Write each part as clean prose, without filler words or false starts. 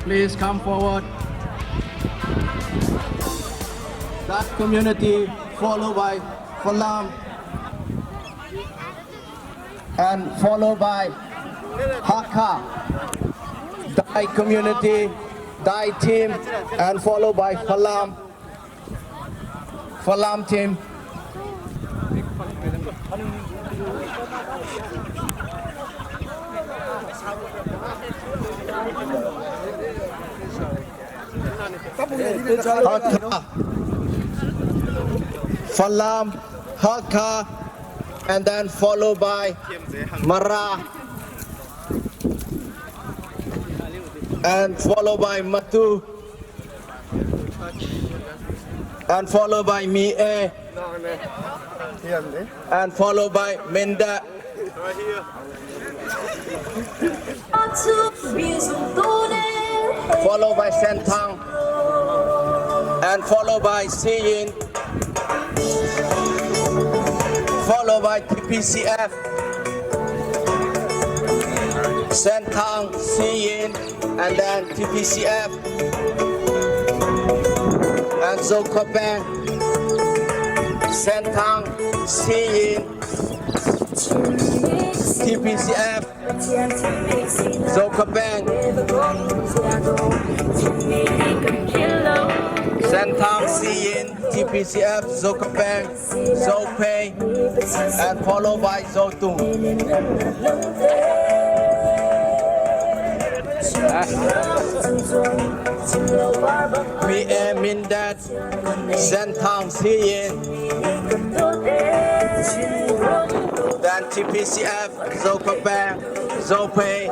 please come forward. That community followed by Falam and followed by Hakka. Dai community, Dai team, and followed by Falam team. Hakka, Falam, Hakka, and then followed by Mara, and followed by Matu, and followed by Mie, and followed by Minda, followed by Sentang, and followed by Siyin, followed by TPCF, Sentang, Siyin, and then TPCF, and Zokopeng, Sentang, Siyin, TPCF, Zokopeng, Sentang, Siyin, TPCF, Zokopeng, Zopei, and followed by Zotung. PM Mindat, Sentang, Siyin, then TPCF, Zokopeng, Zopei,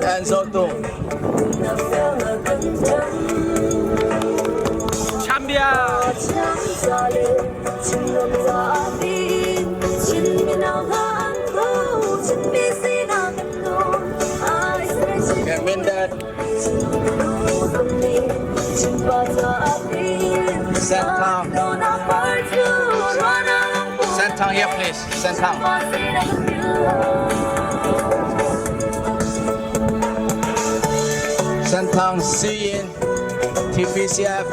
and Zotung. Mindat, Sentang, Sentang here please, Sentang. Sentang, Siyin, TPCF,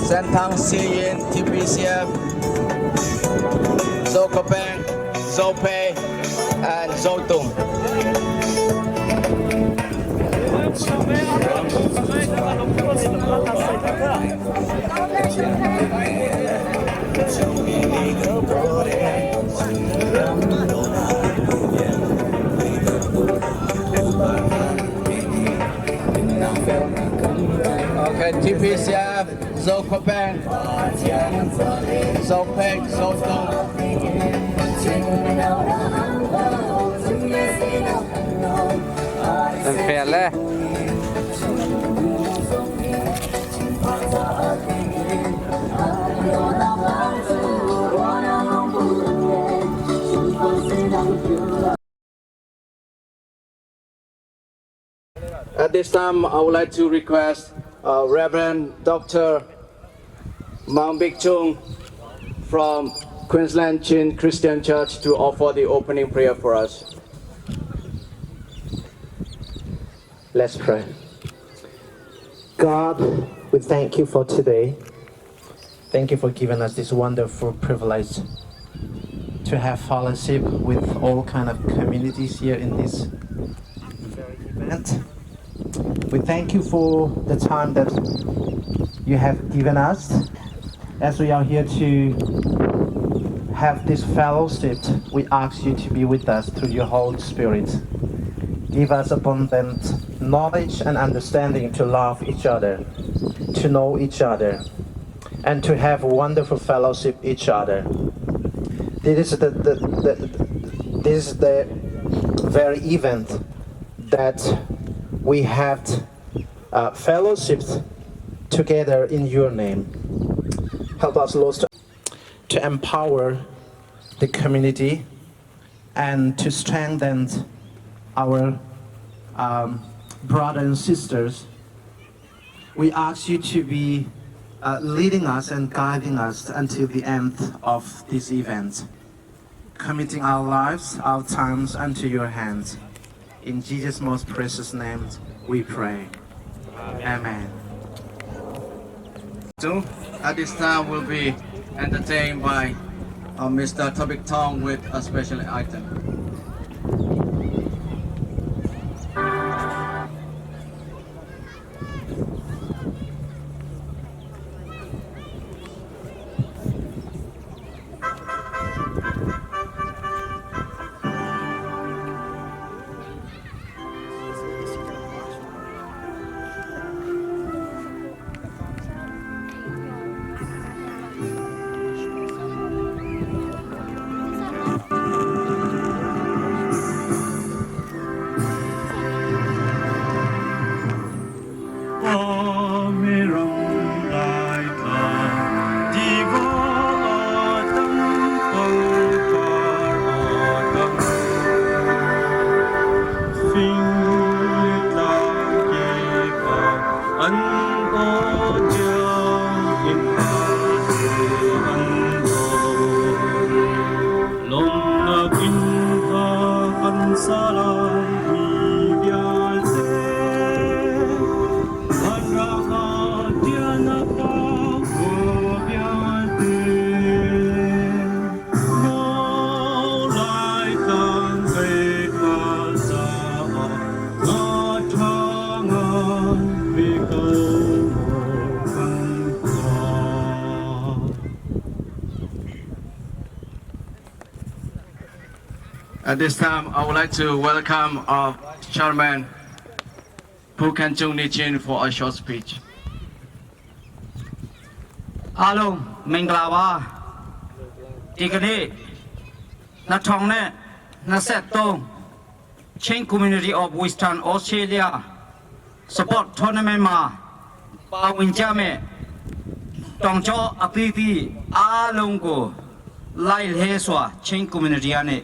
Sentang, Siyin, TPCF, Zokopeng, Zopei, and Zotung. Okay, TPCF, Zokopeng, Zopeng, Zotung. Fair leh. At this time, I would like to request Reverend Dr. Mang Bik Chung from Queensland Chin Christian Church to offer the opening prayer for us. Let's pray. God, we thank you for today. Thank you for giving us this wonderful privilege to have fellowship with all kind of communities here in this very event. We thank you for the time that you have given us as we are here to have this fellowship. We ask you to be with us through your Holy Spirit. Give us abundant knowledge and understanding to love each other, to know each other, and to have wonderful fellowship each other. This is the very event that we have fellowshipped together in your name. Help us, Lord, to empower the community and to strengthen our brothers and sisters. We ask you to be leading us and guiding us until the end of this event, committing our lives, our times unto your hands. In Jesus' most precious name, we pray. Amen. So, at this time, we'll be entertained by Mr. Tobik Tong with a special item. At this time, I would like to welcome our chairman, Pu Kan Chung Nichin, for a short speech. အားလုံးမင်္ဂလာပါဒီကနေ့2023 Chain Community of Western Australia Sport Tournament မှာပါဝင်ကြမဲ့တောင်ကျောအသီးသီးအားလုံးကိုလိုက်လဲစွာ Chain Community ကနေ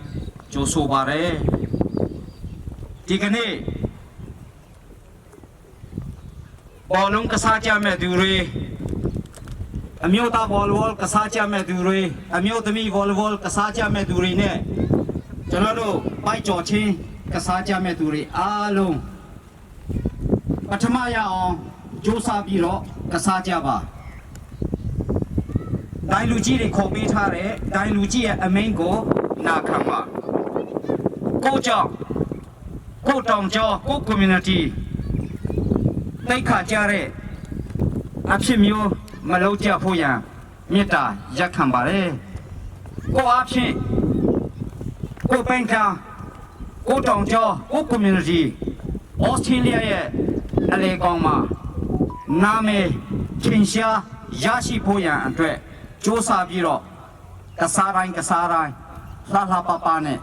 ကြိုဆိုပါတယ်ဒီကနေ့ဘောလုံးကစားကြမဲ့သူတွေအမျိုးသားဘောလုံးကစားကြမဲ့သူတွေအမျိုးသမီးဘောလုံးကစားကြမဲ့သူတွေနဲ့ကျွန်တော်တို့ပိုက်ကြော်ချင်းကစားကြမဲ့သူတွေအားလုံးပထမရအောင်ကြိုးစားပြီးတော့ကစားကြပါဒိုင်လူကြီးတွေခေါ်ပေးထားတဲ့ဒိုင်လူကြီးရဲ့အမိန့်ကိုနာခံပါကိုကြောင့်ကိုတောင်ကျော်ကို community တိုက်ခါကြတဲ့အဖြစ်မျိုးမလုပ်ကြဖို့ရန်မေတ္တာရက်ခံပါတယ်ကိုအဖြစ်ကိုပန်းကကိုတောင်ကျော်ကို community ဩစတြေးလျရဲ့အလေကောင်မှာနာမည်ထင်ရှားရရှိဖို့ရန်အတွက်စ조사ပြီးတော့ကစားတိုင်းလှလှပပနဲ့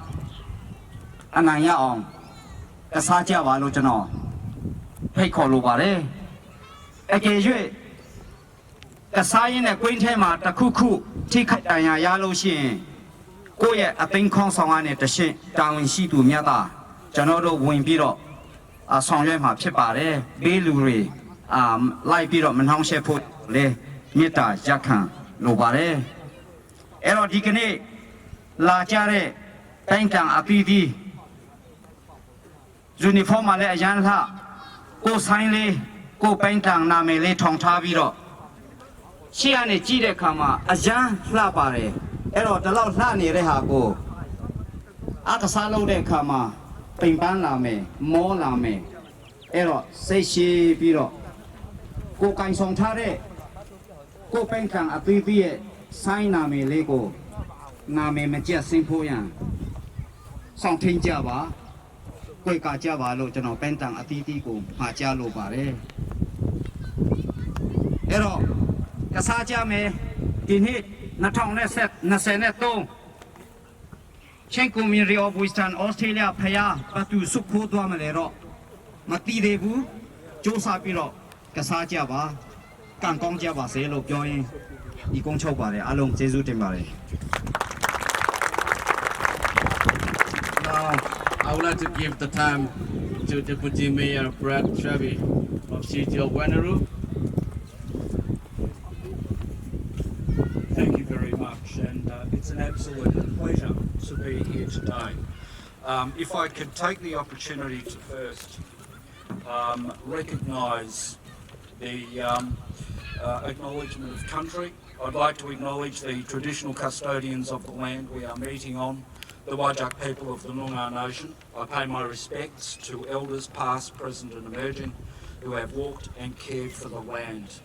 အနိုင်ရအောင်ကစားကြပါလို့ကျွန်တော်ဖိတ်ခေါ်လိုပါတယ်အကယ်၍ကစားရင်နဲ့ကွင်းထဲမှာတခုခုထိခိုက်တန်ရာရလို့ရှိရင်ကိုယ့်ရဲ့အသိခေါင်းဆောင်ရတဲ့တရှင်းတာဝန်ရှိသူများသာကျွန်တော်တို့ဝင်ပြီးတော့ဆောင်ရွက်မှာဖြစ်ပါတယ်ဘေးလူတွေလိုက်ပြီးတော့မနှောင့်ယှက်ဖို့လေမေတ္တာရက်ခံလိုပါတယ်အဲ့တော့ဒီကနေ့လာကြတဲ့တိုင်းကံအပီးဒီယူနီဖောင်းမှာလည်းအရန်လှကိုဆိုင်လေးကိုပန်းကံနာမည်လေးထောင်ထားပြီးတော့ရှေ့ကနေကြည့်တဲ့အခါမှာအရန်လှပါတယ်အဲ့တော့ဒီလောက်လှနေတဲ့ဟာကိုအကစားလုပ်တဲ့အခါမှာပိန်ပန်းလာမယ်မောလာမယ်အဲ့တော့စိတ်ရှိပြီးတော့ကိုကင်ဆောင်ထားတဲ့ကိုပန်းကံအပီးပြီးရဲ့ဆိုင်းနာမည်လေးကိုနာမည်မကျက်စင်းဖို့ရန်ဆောင်ထင်းကြပါကိုယ်ကကြပါလို့ကျွန်တော်ပန်းတန်အသီးသီးကိုမှာကြလို့ပါတယ်အဲ့တော့ကစားကြမယ်ဒီနေ့2023 Chain Community of Western Australia ဖယားဘသူစုခိုးသွားမလဲတော့မတိသေးဘူးစ조사ပြီးတော့ကစားကြပါကံကောင်းကြပါစေလို့ပြောရင်ဒီကုန်းချုပ်ပါတယ်အားလုံးကျေးဇူးတင်ပါတယ် Now, I would like to give the time to Deputy Mayor Brad Trevi of City of Wanneroo. Thank you very much, and it's an absolute pleasure to be here today. If I could take the opportunity to first recognise the acknowledgement of country. I'd like to acknowledge the traditional custodians of the land we are meeting on, the Whadjuk people of the Noongar Nation. I pay my respects to elders past, present and emerging who have walked and cared for the land.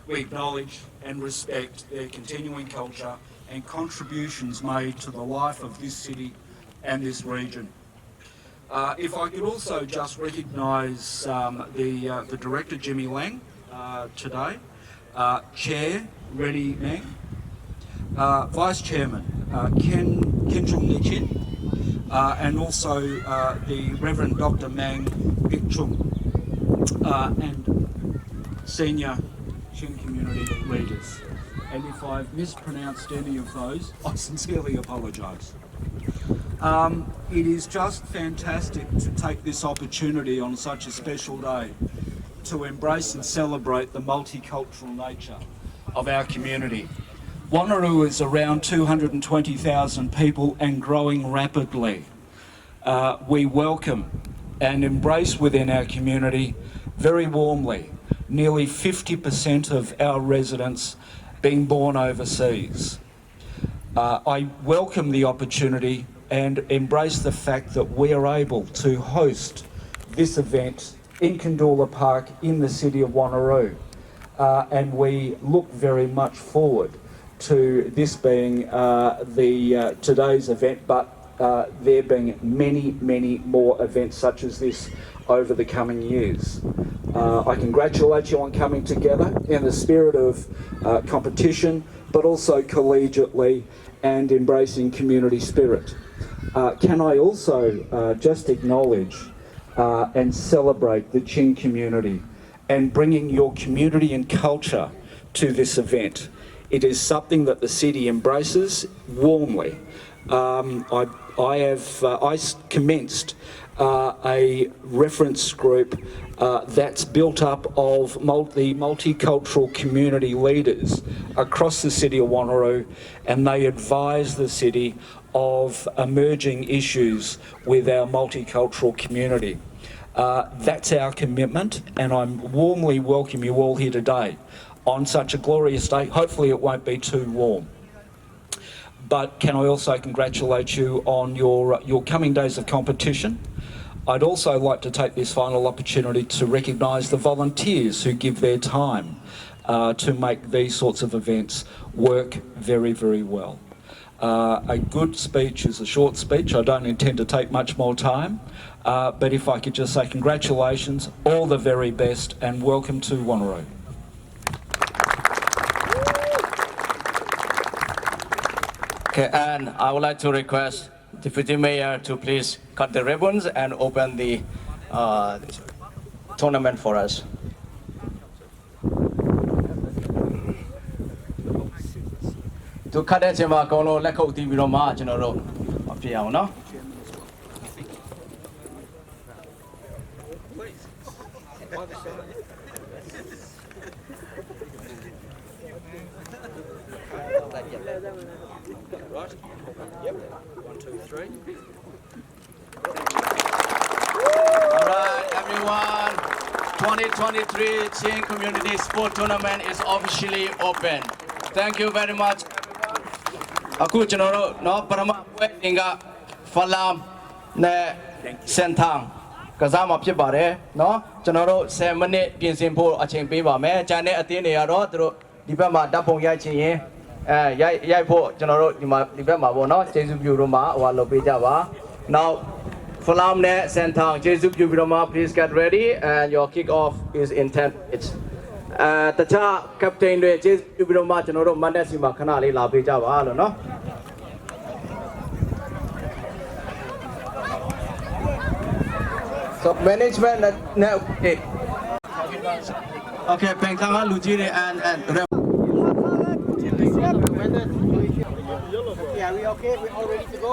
We acknowledge and respect their continuing culture and contributions made to the life of this city and this region. If I could also just recognise the Director, Jimmy Lang, today, Chair, Reddy Meng, Vice Chairman, Ken Chung Nichin, and also the Reverend Dr. Mang Bik Chung, and senior Chin community leaders. And if I've mispronounced any of those, I sincerely apologise. It is just fantastic to take this opportunity on such a special day to embrace and celebrate the multicultural nature of our community. Wanneroo is around 220,000 people and growing rapidly. We welcome and embrace within our community very warmly nearly 50% of our residents being born overseas. I welcome the opportunity and embrace the fact that we are able to host this event in Kandoola Park in the city of Wanneroo. And we look very much forward to this being today's event, but there being many, many more events such as this over the coming years. I congratulate you on coming together in the spirit of competition, but also collegiately and embracing community spirit. Can I also just acknowledge and celebrate the Chin community and bringing your community and culture to this event. It is something that the city embraces warmly. I commenced a reference group that's built up of the multicultural community leaders across the city of Wanneroo, and they advise the city of emerging issues with our multicultural community. That's our commitment, and I warmly welcome you all here today on such a glorious day. Hopefully it won't be too warm. But can I also congratulate you on your coming days of competition. I'd also like to take this final opportunity to recognise the volunteers who give their time to make these sorts of events work very, very well. A good speech is a short speech. I don't intend to take much more time, but if I could just say congratulations, all the very best, and welcome to Wanneroo. Okay, and I would like to request Deputy Mayor to please cut the ribbons and open the tournament for us. To cut it, I'm going to let go of the margin or no? Right? Yep. 1, 2, 3. All right, everyone. 2023 Chin Community Sport Tournament is officially open. Thank you very much. Aku channel no parama weddinga falam ne sentang kazama ဖြစ်ပါတယ်เนาะကျွန်တော်တို့10မိနစ်ပြင်ဆင်ဖို့အချိန်ပေးပါမယ်။ကျန်တဲ့အသင်းတွေကတော့သူတို့ဒီဘက်မှာဓာတ်ပုံရိုက်ချင်ရင်ရိုက်ဖို့ကျွန်တော်တို့ဒီဘက်မှာပေါ့เนาะကျေးဇူးပြုလို့မှာဟိုလုပ်ပေးကြပါ။ Now falam ne sentang ကျေးဇူးပြုပြီးတော့မှာ please get ready and your kick off is in 10 minutes. တခြား captain တွေကျေးဇူးပြုပြီးတော့မှကျွန်တော်တို့ Monday စီမှာခဏလေးလာပေးကြပါလို့เนาะ So management okay. Okay, เป็นทางလူကြီးတွေ and Yeah, we okay? We all ready to go?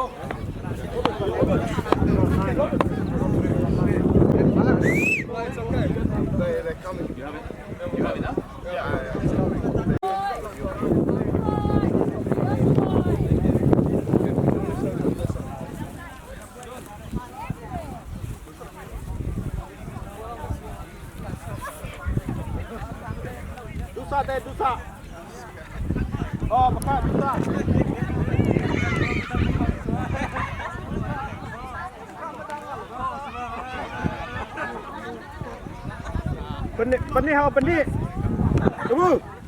It's okay. They're coming. You have it? You have it now? Yeah. teh dusa. Oh, pekat dusa. Penih hao penih. Tunggu.